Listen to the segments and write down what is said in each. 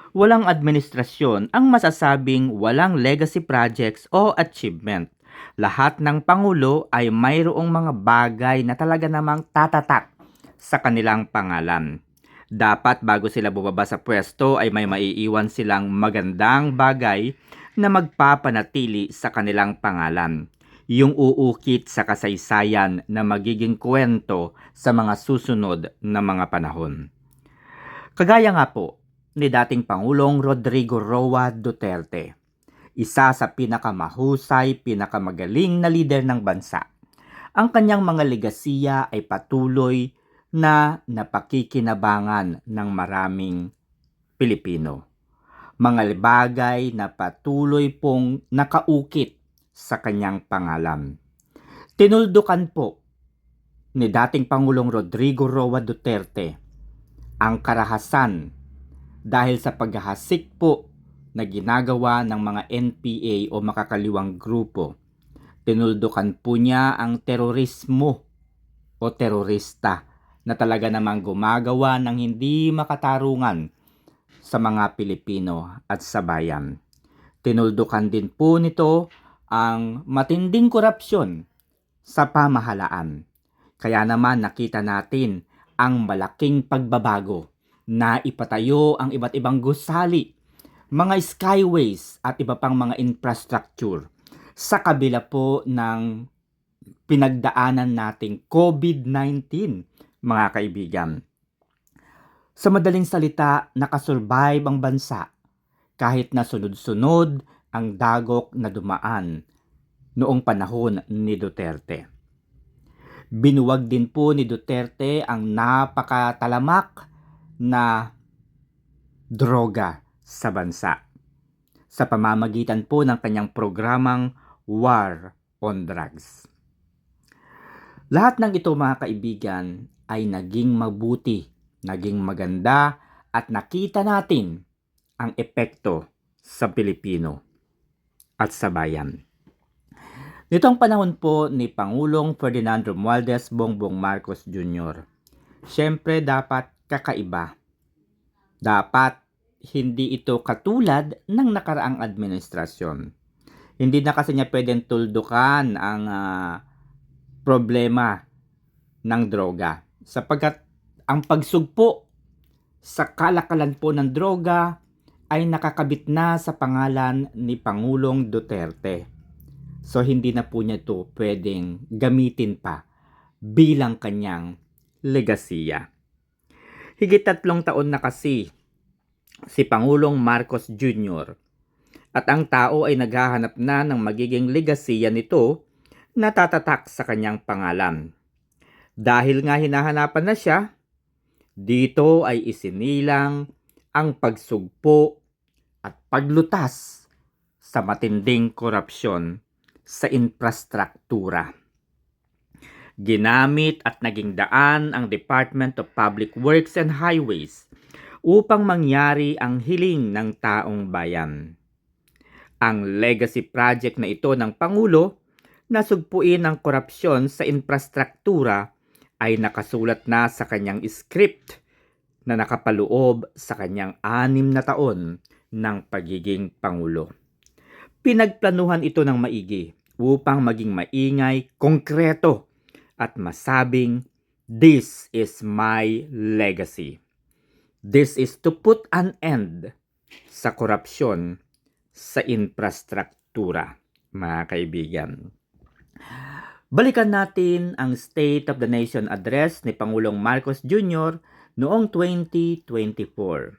Walang administrasyon ang masasabing walang legacy projects o achievement. Lahat ng pangulo ay mayroong mga bagay na talaga namang tatatak sa kanilang pangalan. Dapat bago sila bumaba sa pwesto ay may maiiwan silang magandang bagay na magpapanatili sa kanilang pangalan. Yung uukit sa kasaysayan na magiging kwento sa mga susunod na mga panahon. Kagaya nga po ni dating Pangulong Rodrigo Roa Duterte, isa sa pinakamahusay, pinakamagaling na lider ng bansa. Ang kanyang mga legasiya ay patuloy na napakikinabangan ng maraming Pilipino. Mga bagay na patuloy pong nakaukit sa kanyang pangalan. Tinuldukan po ni dating Pangulong Rodrigo Roa Duterte ang karahasan dahil sa paghahasik po na ginagawa ng mga NPA o makakaliwang grupo. Tinuldukan po niya ang terorismo o terorista na talaga namang gumagawa ng hindi makatarungan sa mga Pilipino at sa bayan. Tinuldukan din po nito ang matinding korupsyon sa pamahalaan. Kaya naman nakita natin ang malaking pagbabago na ipatayo ang iba't ibang gusali, mga skyways at iba pang mga infrastructure sa kabila po ng pinagdaanan nating COVID-19, mga kaibigan. Sa madaling salita, nakasurvive ang bansa kahit na sunod-sunod ang dagok na dumaan noong panahon ni Duterte. Binuwag din po ni Duterte ang napakatalamak na droga sa bansa sa pamamagitan po ng kanyang programang War on Drugs. Lahat ng ito mga kaibigan ay naging mabuti, naging maganda at nakita natin ang epekto sa Pilipino at sa bayan. Nitong panahon po ni Pangulong Ferdinand Romualdez Bongbong Marcos Jr., syempre dapat kakaiba. Dapat hindi ito katulad ng nakaraang administrasyon. Hindi na kasi niya pwedeng tuldukan ang problema ng droga. Sapagkat ang pagsugpo sa kalakalan po ng droga ay nakakabit na sa pangalan ni Pangulong Duterte. So hindi na po niya ito pwedeng gamitin pa bilang kanyang legasiya. Higit 3 taon na kasi si Pangulong Marcos Jr. at ang tao ay naghahanap na ng magiging legasiya nito na tatatak sa kanyang pangalan. Dahil nga hinahanapan na siya, dito ay isinilang ang pagsugpo at paglutas sa matinding korupsyon sa infrastruktura. Ginamit at naging daan ang Department of Public Works and Highways upang mangyari ang hiling ng taong bayan. Ang legacy project na ito ng Pangulo na sugpuin ang korupsyon sa infrastruktura ay nakasulat na sa kanyang script na nakapaloob sa kanyang 6 na taon ng pagiging Pangulo. Pinagplanuhan ito ng maigi upang maging maingay, konkreto at masabing, "This is my legacy." This is to put an end sa korupsyon sa infrastruktura, mga kaibigan. Balikan natin ang State of the Nation Address ni Pangulong Marcos Jr. noong 2024.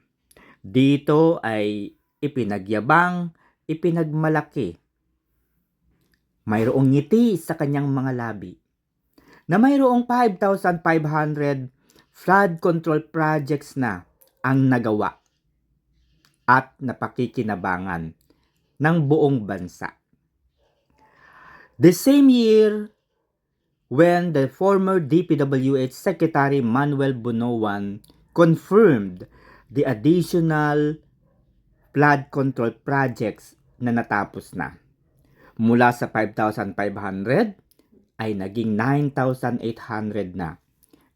Dito ay ipinagyabang, ipinagmalaki. Mayroong ngiti sa kanyang mga labi na mayroong 5,500 flood control projects na ang nagawa at napakikinabangan ng buong bansa. The same year, when the former DPWH Secretary Manuel Bunoan confirmed the additional flood control projects na natapos na. Mula sa 5,500 ay naging 9,800 na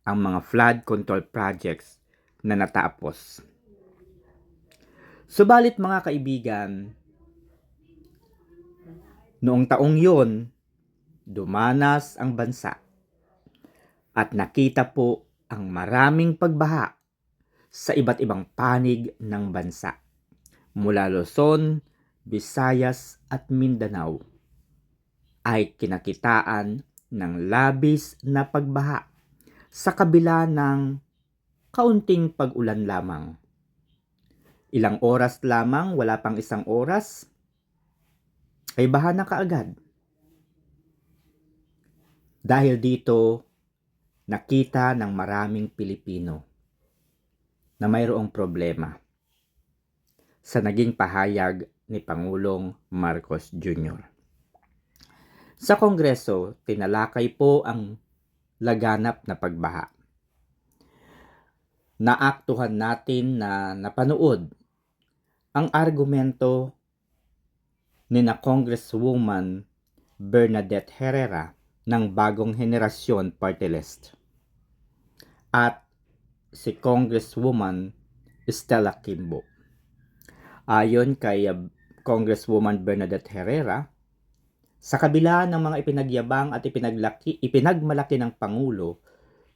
ang mga flood control projects na natapos. Subalit mga kaibigan, noong taong yon, dumanas ang bansa at nakita po ang maraming pagbaha sa iba't ibang panig ng bansa. Mula Luzon, Visayas at Mindanao ay kinakitaan ng labis na pagbaha sa kabila ng kaunting pag-ulan lamang. Ilang oras lamang, wala pang isang oras, ay baha na kaagad. Dahil dito, nakita ng maraming Pilipino na mayroong problema sa naging pahayag ni Pangulong Marcos Jr. Sa Kongreso, tinalakay po ang laganap na pagbaha. Naaktuhan natin na napanood ang argumento ni na Congresswoman Bernadette Herrera ng Bagong Henerasyon Party List at si Congresswoman Stella Kimbo. Ayon kay Congresswoman Bernadette Herrera, sa kabila ng mga ipinagyabang at ipinagmalaki ng Pangulo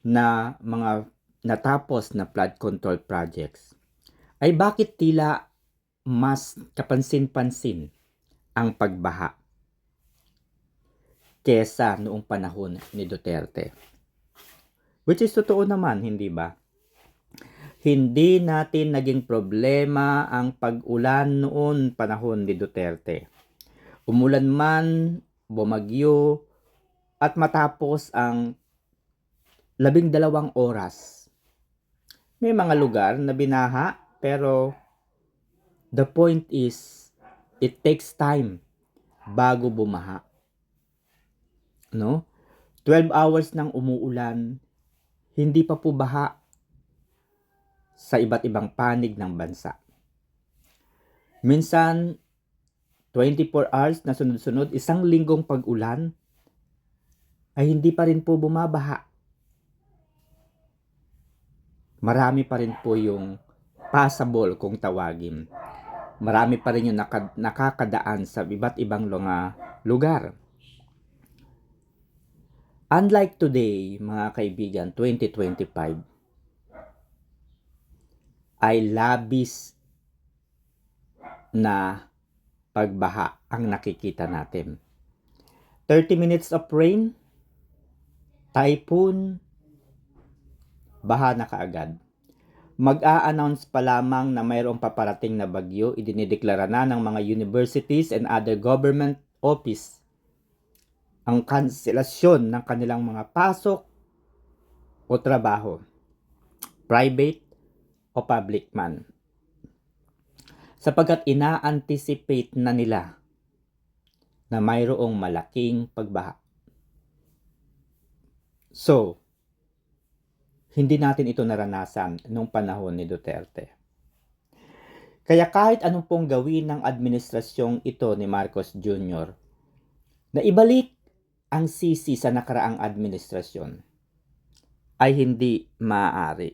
na mga natapos na flood control projects, ay bakit tila mas kapansin-pansin ang pagbaha kesa noong panahon ni Duterte? Which is totoo naman, hindi ba? Hindi natin naging problema ang pag-ulan noon panahon ni Duterte. Umulan man, bumagyo, at matapos ang 12 oras. May mga lugar na binaha, pero the point is, it takes time bago bumaha. No? 12 hours nang umuulan, hindi pa po baha sa iba't ibang panig ng bansa. Minsan, 24 hours na sunod-sunod, isang linggong pag-ulan, ay hindi pa rin po bumabaha. Marami pa rin po yung passable kung tawagin. Marami pa rin yung nakakadaan sa iba't ibang lugar. Unlike today, mga kaibigan, 2025, ay labis na pagbaha ang nakikita natin. 30 minutes of rain, typhoon, baha na kaagad. Mag-a-announce pa lamang na mayroong paparating na bagyo, idinideklara na ng mga universities and other government office ang kanselasyon ng kanilang mga pasok o trabaho, private o public man, sapagkat ina-anticipate na nila na mayroong malaking pagbaha. So, hindi natin ito naranasan nung panahon ni Duterte. Kaya kahit anong pong gawin ng administrasyong ito ni Marcos Jr., na ibalik ang sisi sa nakaraang administrasyon, ay hindi maaari.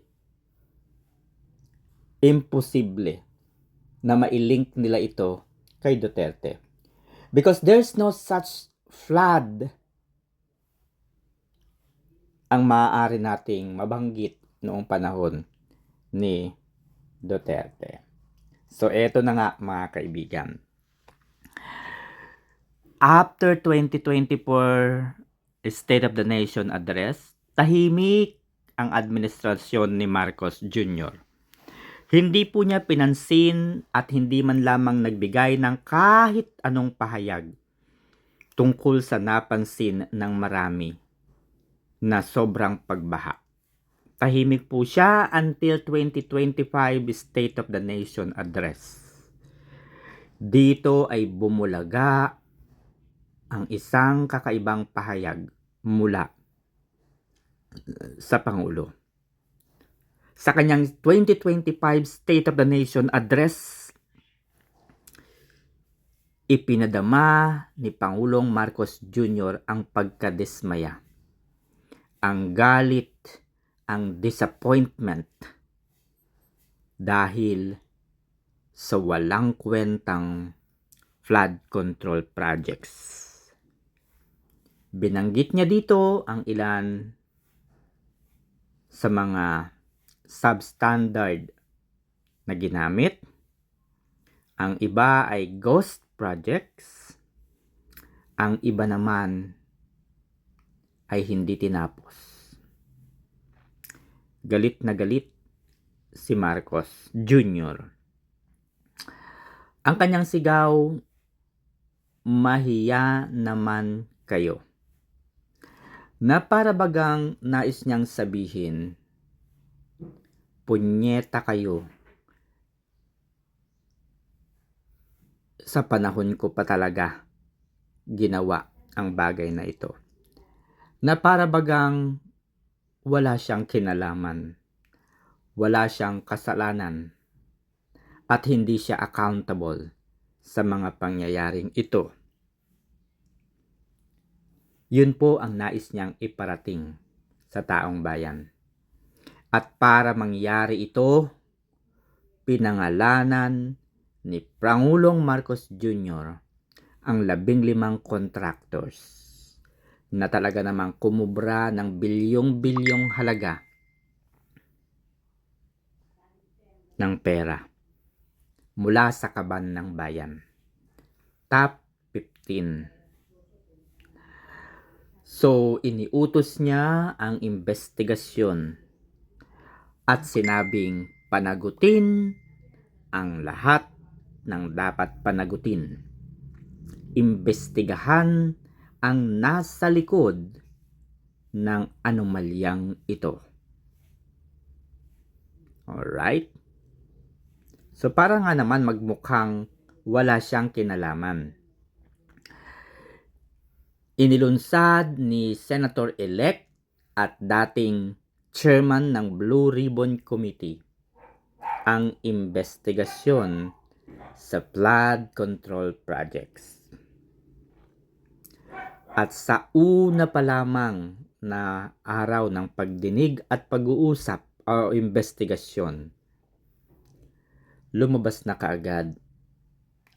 Imposible na mailink nila ito kay Duterte. Because there's no such flood ang maaari nating mabanggit noong panahon ni Duterte. So, eto na nga mga kaibigan. After 2024 State of the Nation Address, tahimik ang administrasyon ni Marcos Jr. Hindi po niya pinansin at hindi man lamang nagbigay ng kahit anong pahayag tungkol sa napansin ng marami na sobrang pagbaha. Tahimik po siya until 2025 State of the Nation Address. Dito ay bumulaga ang isang kakaibang pahayag mula sa Pangulo. Sa kanyang 2025 State of the Nation Address, ipinadama ni Pangulong Marcos Jr. ang pagkadismaya, ang galit, ang disappointment dahil sa walang kwentang flood control projects. Binanggit niya dito ang ilan sa mga substandard na ginamit. Ang iba ay ghost projects. Ang iba naman ay hindi tinapos. Galit na galit si Marcos Jr. Ang kanyang sigaw, mahiya naman kayo. Na para bagang nais niyang sabihin, punyeta kayo. Sa panahon ko pa talaga ginawa ang bagay na ito. Na para bagang wala siyang kinalaman, wala siyang kasalanan, at hindi siya accountable sa mga pangyayaring ito. Yun po ang nais niyang iparating sa taong bayan. At para mangyari ito, pinangalanan ni Pangulong Marcos Jr. ang 15 contractors na talaga namang kumubra ng bilyong-bilyong halaga ng pera mula sa kaban ng bayan. Top 15. So, iniutos niya ang investigasyon at sinabing panagutin ang lahat ng dapat panagutin. Imbestigahan ang nasa likod ng anomalyang ito. Alright? So, para nga naman magmukhang wala siyang kinalaman. Inilunsad ni Senator-elect at dating chairman ng Blue Ribbon Committee ang investigasyon sa flood control projects. At sa una pa lamang na araw ng pagdinig at pag-uusap o investigasyon, lumabas na kaagad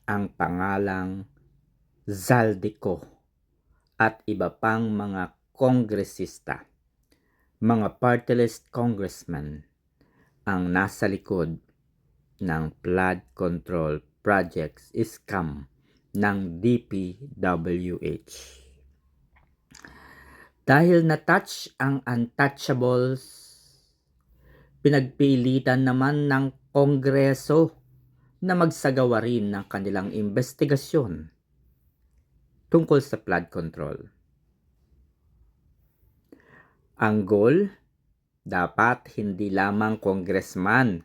ang pangalang Zaldico at iba pang mga kongresista, mga party list congressmen ang nasa likod ng flood control projects scam ng DPWH. Dahil na-touch ang untouchables, pinagpilitan naman ng Kongreso na magsagawa rin ng kanilang investigasyon tungkol sa flood control. Ang goal, dapat hindi lamang congressman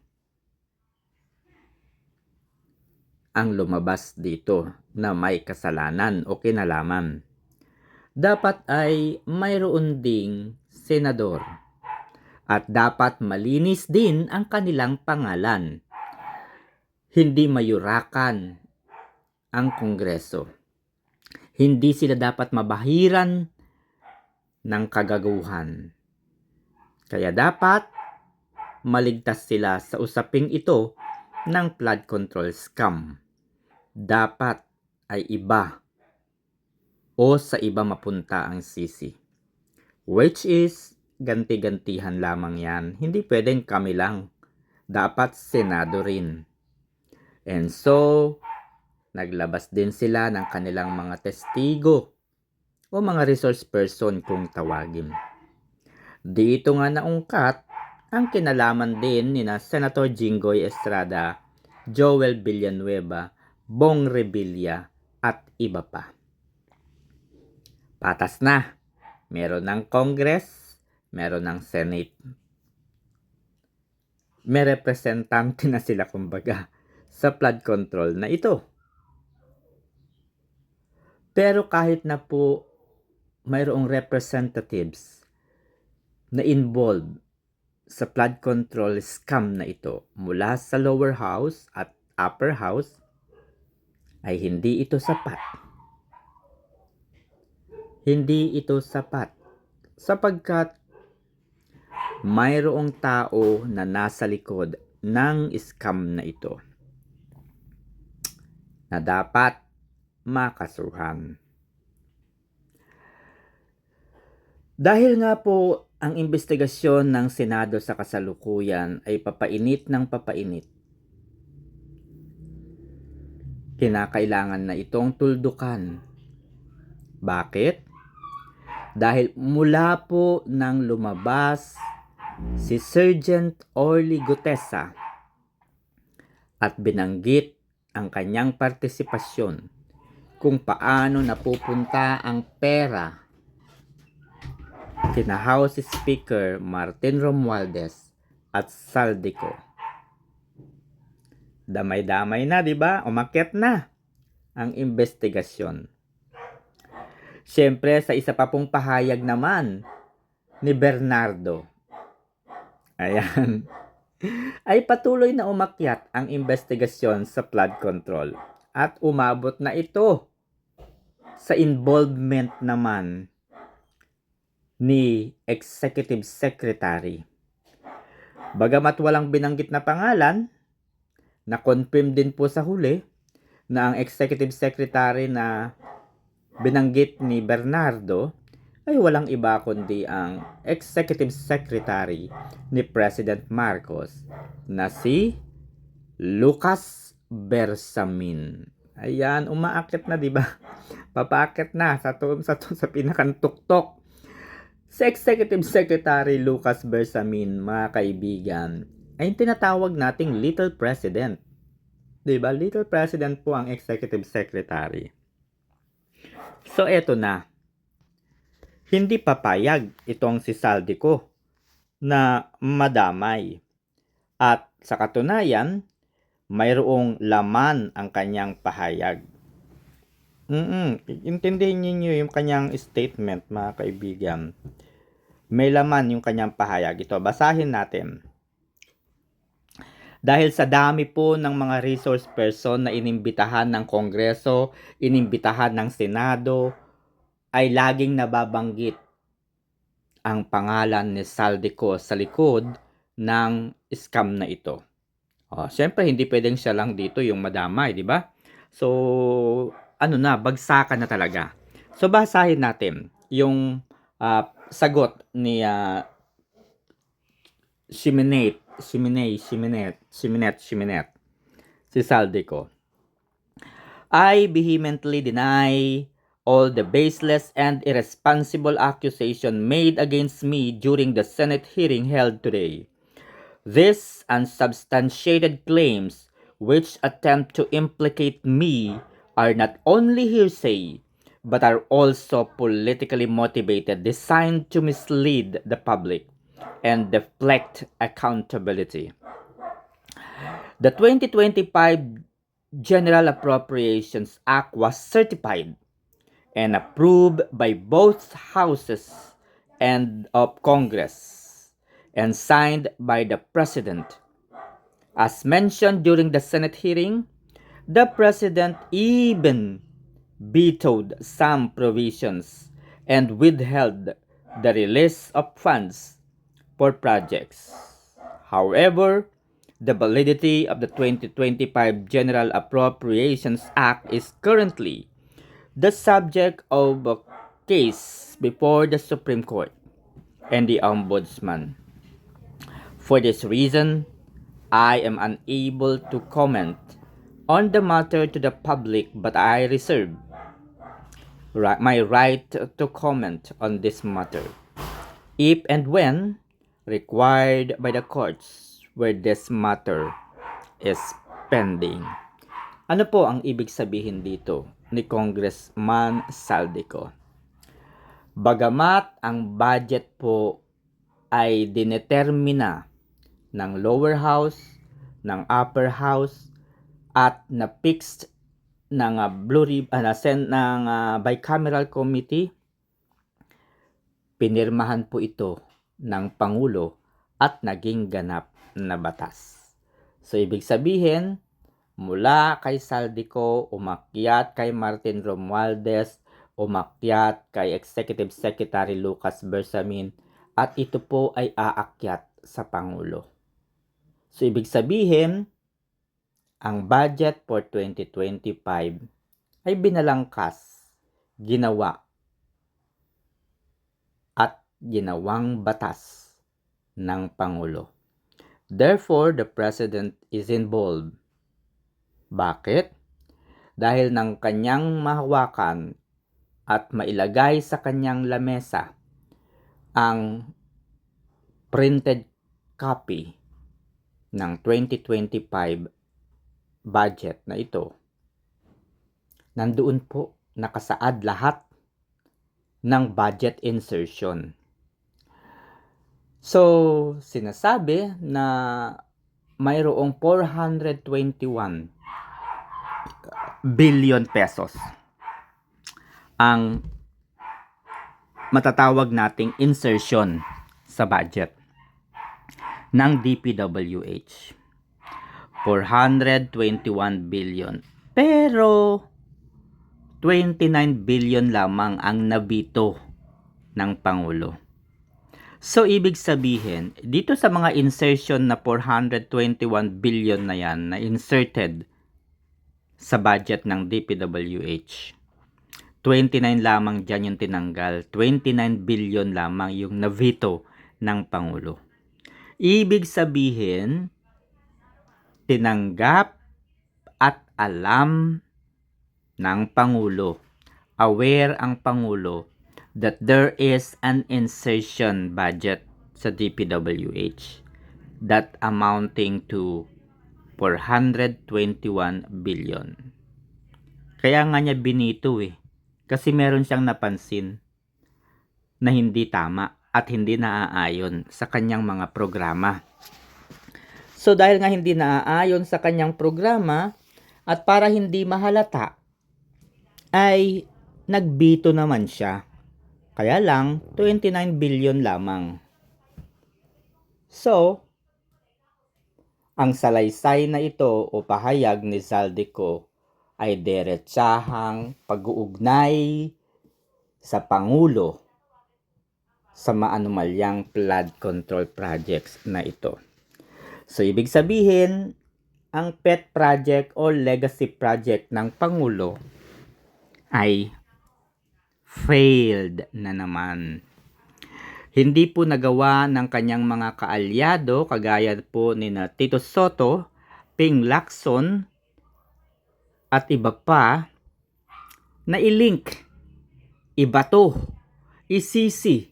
ang lumabas dito na may kasalanan o kinalaman. Dapat ay mayroon ding senador at dapat malinis din ang kanilang pangalan. Hindi mayurakan ang Kongreso. Hindi sila dapat mabahiran ng kagaguhan. Kaya dapat maligtas sila sa usaping ito ng flood control scam. Dapat ay iba o sa iba mapunta ang sisi. Which is, ganti-gantihan lamang yan. Hindi pwedeng kami lang. Dapat Senado rin. And so, naglabas din sila ng kanilang mga testigo o mga resource person kung tawagin. Dito nga naungkat ang kinalaman din ni na Senator Jinggoy Estrada, Joel Villanueva, Bong Revilla at iba pa. Patas na. Meron ng Congress, meron ng Senate. May representante na sila kumbaga sa flood control na ito. Pero kahit na po mayroong representatives na involved sa flood control scam na ito mula sa lower house at upper house, ay hindi ito sapat. Hindi ito sapat sapagkat mayroong tao na nasa likod ng scam na ito. na dapat makasuhan. Dahil nga po ang investigasyon ng Senado sa kasalukuyan ay papainit ng papainit, kinakailangan na itong tuldukan. Bakit? Dahil mula po nang lumabas si Sergeant Orly Gutesa at binanggit ang kanyang partisipasyon kung paano napupunta ang pera kina House Speaker Martin Romualdez at Saldico. Damay-damay na, di ba? Umakyat na ang investigasyon. Siyempre, sa isa pa pong pahayag naman ni Bernardo, ayan, ay patuloy na umakyat ang investigasyon sa flood control at umabot na ito sa involvement naman ni Executive Secretary. Bagamat walang binanggit na pangalan, na-confirm din po sa huli na ang Executive Secretary na binanggit ni Bernardo ay walang iba kundi ang Executive Secretary ni President Marcos na si Lucas Bersamin. Ayan, umaakyat na, di ba? Papaakyat na sa pinakantuktok. Si Executive Secretary Lucas Bersamin, mga kaibigan, ay tinatawag nating Little President. Di ba? Little President po ang Executive Secretary. So, eto na. Hindi papayag itong si Saldico na madamay. At sa katunayan, mayroong laman ang kanyang pahayag. Intindihin niyo yung kanyang statement, mga kaibigan. May laman yung kanyang pahayag. Ito, basahin natin. Dahil sa dami po ng mga resource person na inimbitahan ng Kongreso, inimbitahan ng Senado, ay laging nababanggit ang pangalan ni Saldico sa likod ng scam na ito. Siyempre, hindi pwedeng siya lang dito yung madamay, di ba? So, bagsakan na talaga. So, basahin natin yung sagot ni Ximenet, si Saldico. I vehemently deny all the baseless and irresponsible accusation made against me during the Senate hearing held today. These unsubstantiated claims which attempt to implicate me are not only hearsay, but are also politically motivated, designed to mislead the public and deflect accountability. The 2025 General Appropriations Act was certified and approved by both houses of Congress and signed by the President. As mentioned during the Senate hearing, the President even vetoed some provisions and withheld the release of funds for projects. However, the validity of the 2025 General Appropriations Act is currently the subject of a case before the Supreme Court and the Ombudsman. For this reason, I am unable to comment on the matter to the public, but I reserve my right to comment on this matter if and when required by the courts where this matter is pending. Ano po ang ibig sabihin dito ni Congressman Saldico? Bagamat ang budget po ay dinetermina ng lower house, ng upper house, at na-fixed ng bicameral committee, pinirmahan po ito ng Pangulo at naging ganap na batas. So, ibig sabihin, mula kay Saldico, umakyat kay Martin Romualdez, umakyat kay Executive Secretary Lucas Bersamin, at ito po ay aakyat sa Pangulo. So, ibig sabihin, ang budget for 2025 ay binalangkas, ginawa, at ginawang batas ng Pangulo. Therefore, the President is involved. Bakit? Dahil ng kanyang mahawakan at mailagay sa kanyang lamesa ang printed copy ng 2025 budget na ito. Nandoon po nakasaad lahat ng budget insertion. So, sinasabi na mayroong 421 billion pesos ang matatawag nating insertion sa budget ng DPWH. 421 billion. Pero 29 billion lamang ang nabito ng Pangulo. So, ibig sabihin, dito sa mga insertion na 421 billion na yan na inserted sa budget ng DPWH, 29 lamang dyan yung tinanggal. 29 billion lamang yung navito ng Pangulo. Ibig sabihin, tinanggap at alam ng Pangulo, aware ang Pangulo that there is an insertion budget sa DPWH that amounting to 421 billion. Kaya nga niya binito kasi meron siyang napansin na hindi tama at hindi naaayon sa kanyang mga programa. So dahil nga hindi naaayon sa kanyang programa at para hindi mahalata ay nagbito naman siya. Kaya lang 29 billion lamang. So, ang salaysay na ito o pahayag ni Zaldico ay deretsahang pag-uugnay sa Pangulo sa maanumalyang flood control projects na ito. So, ibig sabihin, ang pet project o legacy project ng Pangulo ay failed na naman. Hindi po nagawa ng kanyang mga kaalyado, kagaya po ni Tito Soto, Ping Lacson, at iba pa, na i-link, ibato, isisi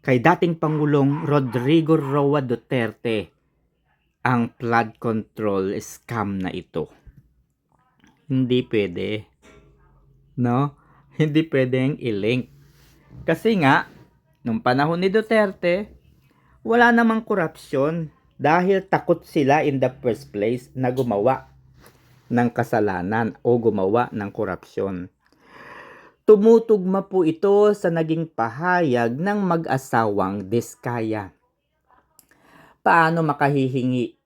kay dating Pangulong Rodrigo Roa Duterte ang flood control scam na ito. Hindi pwede. No? Hindi pwedeng i-link. Kasi nga, nung panahon ni Duterte, wala namang korupsyon dahil takot sila in the first place na gumawa ng kasalanan o gumawa ng korupsyon. Tumutugma po ito sa naging pahayag ng mag-asawang Diskaya. Paano makahihingi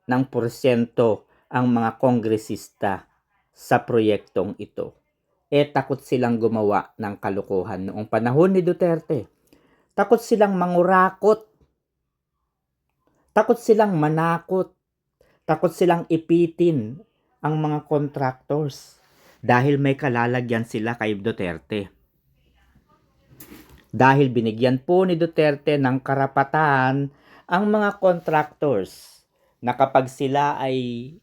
ng porsyento ang mga kongresista sa proyektong ito? Takot silang gumawa ng kalokohan noong panahon ni Duterte. Takot silang mangurakot. Takot silang manakot. Takot silang ipitin ang mga contractors dahil may kalalagyan sila kay Duterte. Dahil binigyan po ni Duterte ng karapatan ang mga contractors na kapag sila ay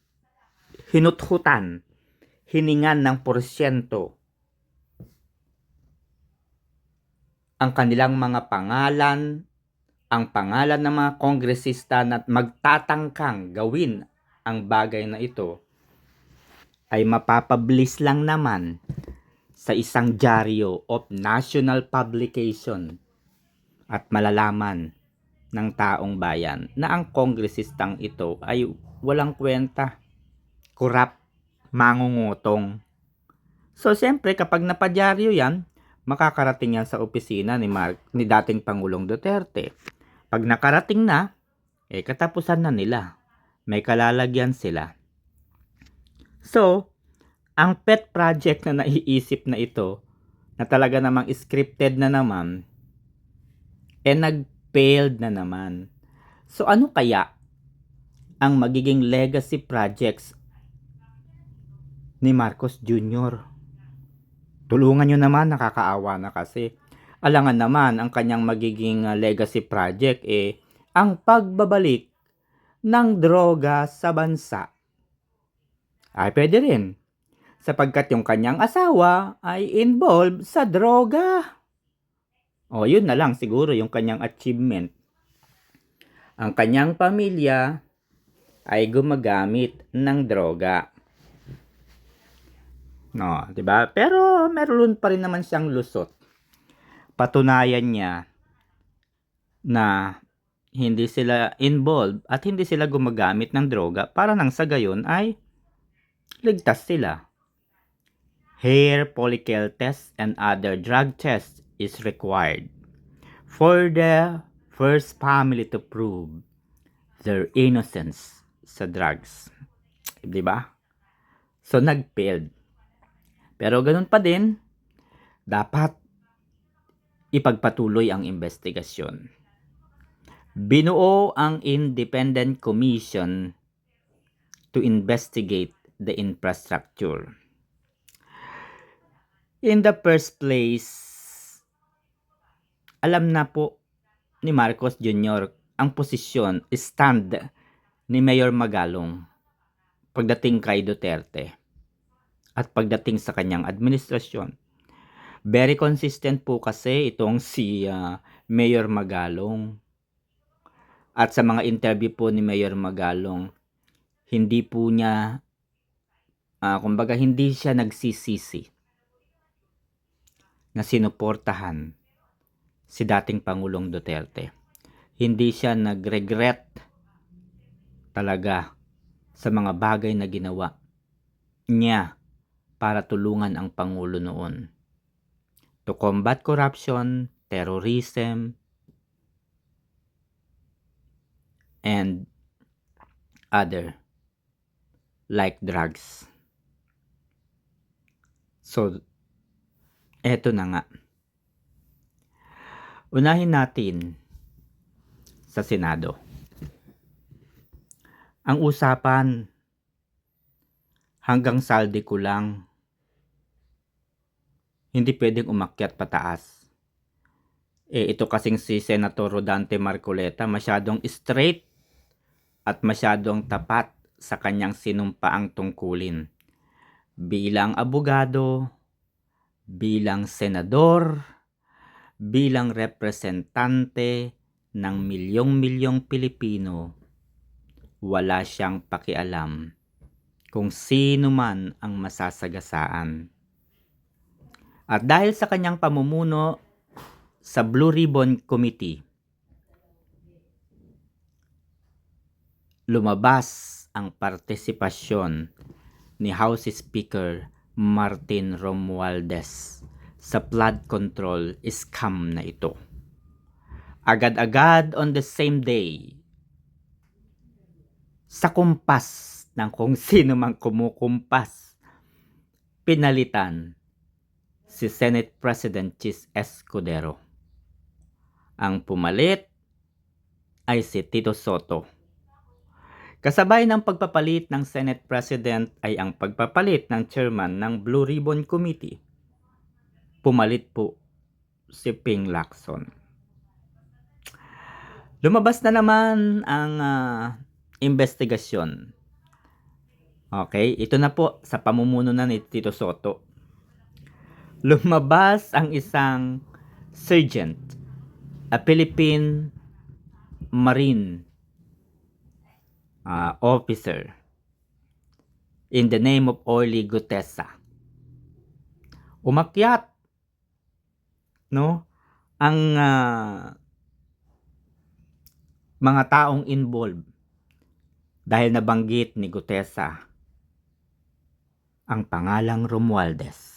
hinuthutan, hiningan ng porsyento, ang kanilang mga pangalan, ang pangalan ng mga kongresista na magtatangkang gawin ang bagay na ito, ay mapapablis lang naman sa isang dyaryo of national publication at malalaman ng taong bayan na ang kongresistang ito ay walang kwenta, korap, mangungutong. So, siyempre, kapag napadyaryo yan, makakarating yan sa opisina ni dating Pangulong Duterte. Pag nakarating na, katapusan na nila. May kalalagyan sila. So, ang pet project na naiisip na ito, na talaga namang scripted na naman, nag-failed na naman. So, ano kaya ang magiging legacy projects ni Marcos Jr. Tulungan nyo naman, nakakaawa na kasi. Alangan naman ang kanyang magiging legacy project ang pagbabalik ng droga sa bansa. Ay pwede rin, sapagkat yung kanyang asawa ay involved sa droga. O yun na lang siguro yung kanyang achievement. Ang kanyang pamilya ay gumagamit ng droga. No, 'di ba? Pero meron pa rin naman siyang lusot. Patunayan niya na hindi sila involved at hindi sila gumagamit ng droga para nang sa gayon ay ligtas sila. Hair follicle test and other drug tests is required for the first family to prove their innocence sa drugs. 'Di ba? So nag-failed. Pero ganun pa din, dapat ipagpatuloy ang investigasyon. Binuo ang Independent Commission to investigate the infrastructure. In the first place, alam na po ni Marcos Jr. ang posisyon, stand ni Mayor Magalong pagdating kay Duterte at pagdating sa kanyang administrasyon. Very consistent po kasi itong si Mayor Magalong. At sa mga interview po ni Mayor Magalong, hindi po niya, kumbaga hindi siya nagsisisi na sinuportahan si dating Pangulong Duterte. Hindi siya nag-regret talaga sa mga bagay na ginawa niya para tulungan ang Pangulo noon to combat corruption, terrorism, and other like drugs. So, eto na nga. Unahin natin sa Senado. Ang usapan, hanggang saldi ko lang, hindi pwedeng umakyat pataas. Ito kasing si Senator Rodante Marcoleta masyadong straight at masyadong tapat sa kanyang sinumpaang tungkulin. Bilang abogado, bilang senador, bilang representante ng milyong-milyong Pilipino, wala siyang pakialam kung sino man ang masasagasaan. At dahil sa kanyang pamumuno sa Blue Ribbon Committee, lumabas ang partisipasyon ni House Speaker Martin Romualdez sa flood control scam na ito. Agad-agad on the same day, sa kumpas ng kung sino mang kumukumpas, pinalitan si Senate President Chis Escudero. Ang pumalit ay si Tito Soto. Kasabay ng pagpapalit ng Senate President ay ang pagpapalit ng chairman ng Blue Ribbon Committee. Pumalit po si Ping Lacson. Lumabas na naman ang investigasyon. Okay, ito na po sa pamumuno na ni Tito Soto. Lumabas ang isang sergeant, a Philippine Marine officer in the name of Orly Gutesa. Umakyat, no, ang mga taong involved dahil nabanggit ni Gutesa ang pangalang Romualdez.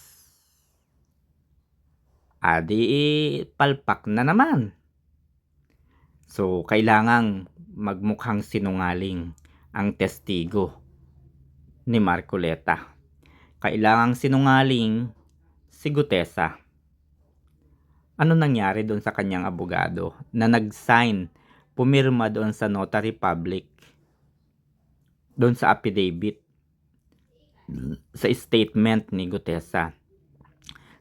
Adi palpak na naman. So, kailangang magmukhang sinungaling ang testigo ni Marcoleta. Kailangang sinungaling si Gutesa. Ano nangyari doon sa kanyang abogado na nag-sign, pumirma doon sa notary public, doon sa affidavit sa statement ni Gutesa,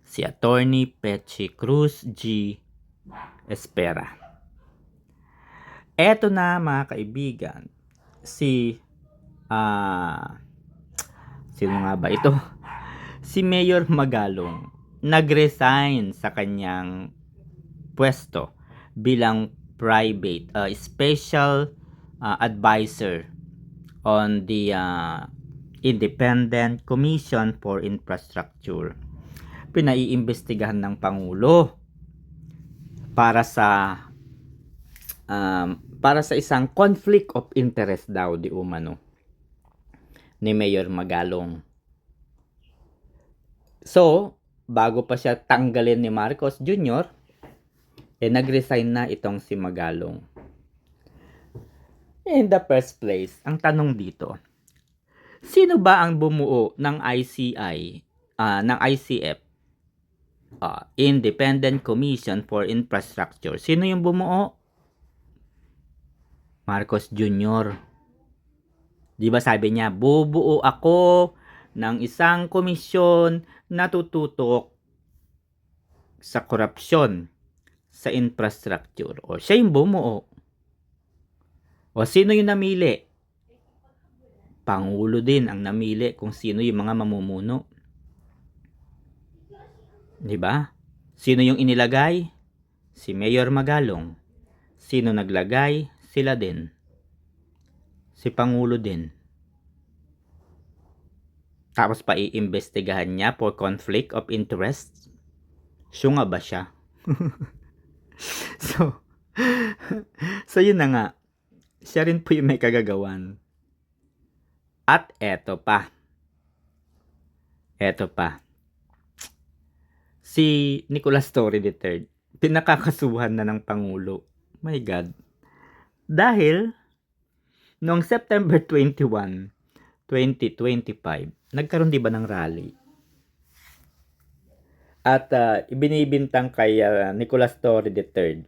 si Attorney Pechi Cruz G. Espera. Eto na mga kaibigan, si sino nga ba ito? Si Mayor Magalong nag-resign sa kanyang pwesto bilang private special advisor on the Independent Commission for Infrastructure. Pinaiimbestigahan ng Pangulo para sa isang conflict of interest daw di umano ni Mayor Magalong. So, bago pa siya tanggalin ni Marcos Jr., nag-resign na itong si Magalong. In the first place, ang tanong dito, sino ba ang bumuo ng ICF, Independent Commission for Infrastructure? Sino yung bumuo? Marcos Jr. Di ba sabi niya, bubuo ako ng isang komisyon na tututok sa korupsyon sa infrastructure. O siya yung bumuo. O sino yung namili? Pangulo din ang namili kung sino yung mga mamumuno. Di ba? Sino yung inilagay? Si Mayor Magalong. Sino naglagay? Sila din. Si Pangulo din. Tapos pa iimbestigahan niya for conflict of interest. Siya nga ba siya? So yun na nga. Siya rin po yung may kagagawan. At eto pa. Si Nicolas Torre III, pinakakasuhan na ng Pangulo. My God. Dahil, noong September 21, 2025, nagkaroon di ba ng rally? At ibinibintang kay Nicolas Torre III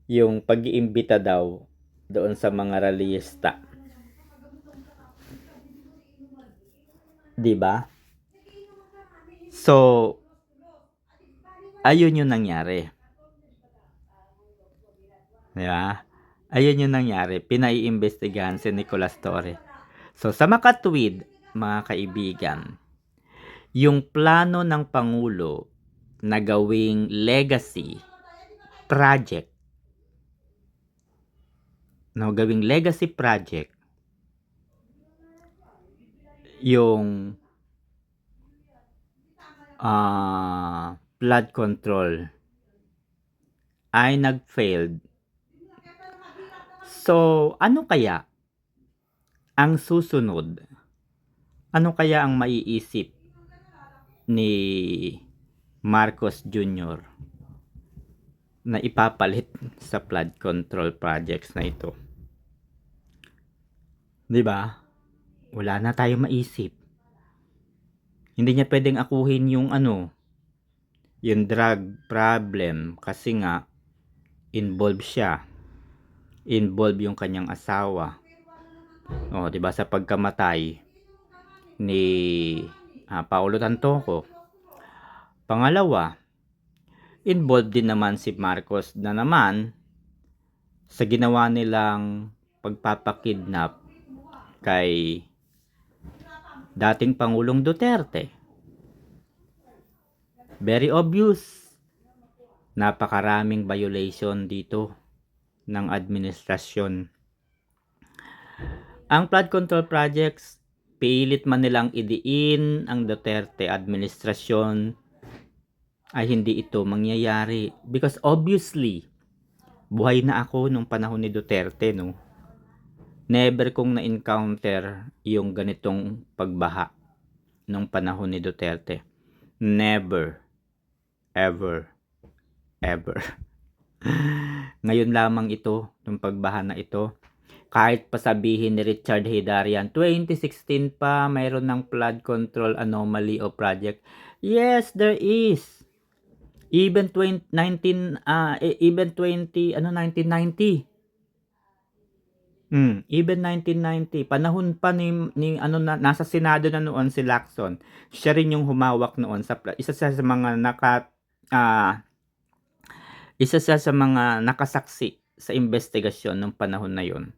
yung pag-iimbita daw doon sa mga rallyista. Di ba? So, ayun yung nangyari. Di ba? Ayun yung nangyari. Pinaiimbestigahan si Nicolas Torre. So, sa makatwid, mga kaibigan, yung plano ng Pangulo na gawing legacy project, yung flood control ay nag-failed. So, ano kaya ang susunod? Ano kaya ang maiisip ni Marcos Jr. na ipapalit sa flood control projects na ito? 'Di ba? Wala na tayong maisip. Hindi niya pwedeng akuhin yung yung drug problem kasi nga involved siya. Involved yung kanyang asawa. 'Di ba sa pagkamatay ni Paulo Tantoco. Pangalawa, involved din naman si Marcos na naman sa ginawa nilang pagpapakidnap kay dating Pangulong Duterte. Very obvious. Napakaraming violation dito ng administrasyon. Ang flood control projects, pilit man nilang idiin ang Duterte administrasyon, ay hindi ito mangyayari. Because obviously, buhay na ako nung panahon ni Duterte, no? Never kong na-encounter yung ganitong pagbaha nung panahon ni Duterte. Never. Ever. Ngayon lamang ito, yung pagbaha na ito. Kahit pasabihin ni Richard Hidarian, 2016 pa, mayroon ng flood control anomaly o project. Yes, there is. Even 1990. Even 1990, panahon pa ni ano na nasa Senado na noon si Lacson. Siya rin yung humawak noon isa siya sa mga isa siya sa mga nakasaksi sa investigasyon nung panahon na yon.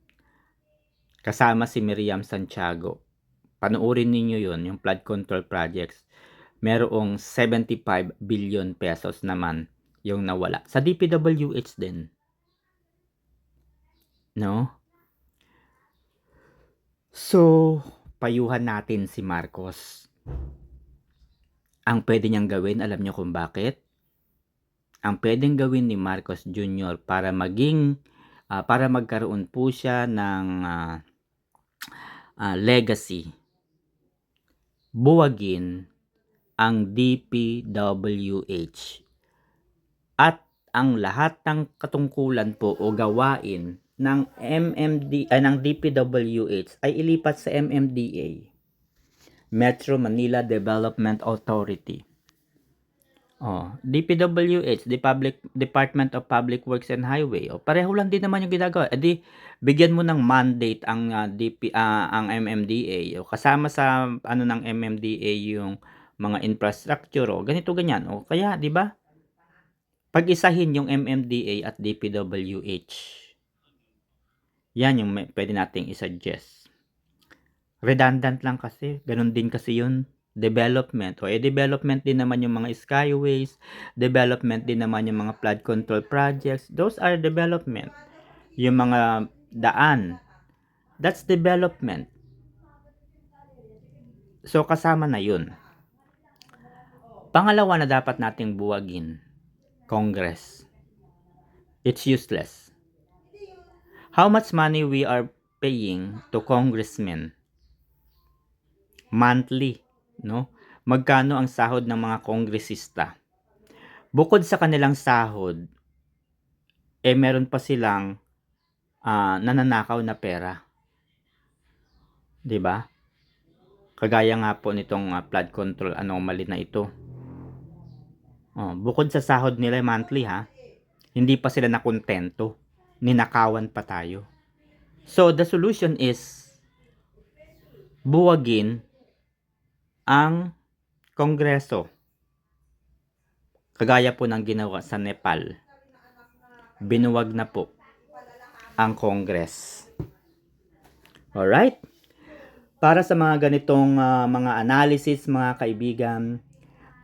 Kasama si Miriam Santiago. Panoorin ninyo yon, yung flood control projects. Merong 75 billion pesos naman yung nawala. Sa DPWH din. No? So, payuhan natin si Marcos. Ang pwede niyang gawin, alam niyo kung bakit? Ang pwedeng gawin ni Marcos Jr. para magkaroon po siya ng legacy, buwagin ang DPWH at ang lahat ng katungkulan po o gawain ng ng DPWH ay ilipat sa MMDA, Metro Manila Development Authority. DPWH, Department of Public Works and Highway. Pareho lang din naman yung ginagawa. Bigyan mo ng mandate ang ang MMDA. Kasama sa ng MMDA yung mga infrastructure ganito ganyan. Kaya, 'di ba? Pag-isahin yung MMDA at DPWH. Yan yung pwede nating i-suggest. Redundant lang kasi. Ganun din kasi yun. Development. Development din naman yung mga skyways. Development din naman yung mga flood control projects. Those are development. Yung mga daan. That's development. So, kasama na yun. Pangalawa na dapat nating buwagin. Congress. It's useless. How much money we are paying to congressmen? Monthly. No? Magkano ang sahod ng mga kongresista? Bukod sa kanilang sahod, meron pa silang nananakaw na pera. 'Di ba? Kagaya nga po nitong flood control anomaly na ito. Bukod sa sahod nila monthly hindi pa sila nakontento. Ninakawan pa tayo. So the solution is buwagin ang Kongreso. Kagaya po ng ginawa sa Nepal. Binuwag na po ang Congress. Alright? Para sa mga ganitong mga analysis, mga kaibigan,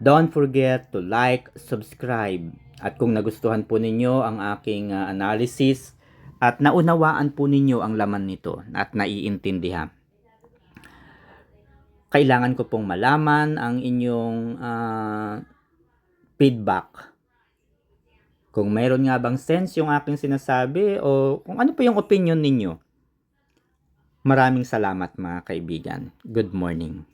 don't forget to like, subscribe. At kung nagustuhan po ninyo ang aking analysis at naunawaan po ninyo ang laman nito at naiintindihan, kailangan ko pong malaman ang inyong feedback. Kung mayroon nga bang sense yung aking sinasabi o kung ano po yung opinion ninyo. Maraming salamat mga kaibigan. Good morning.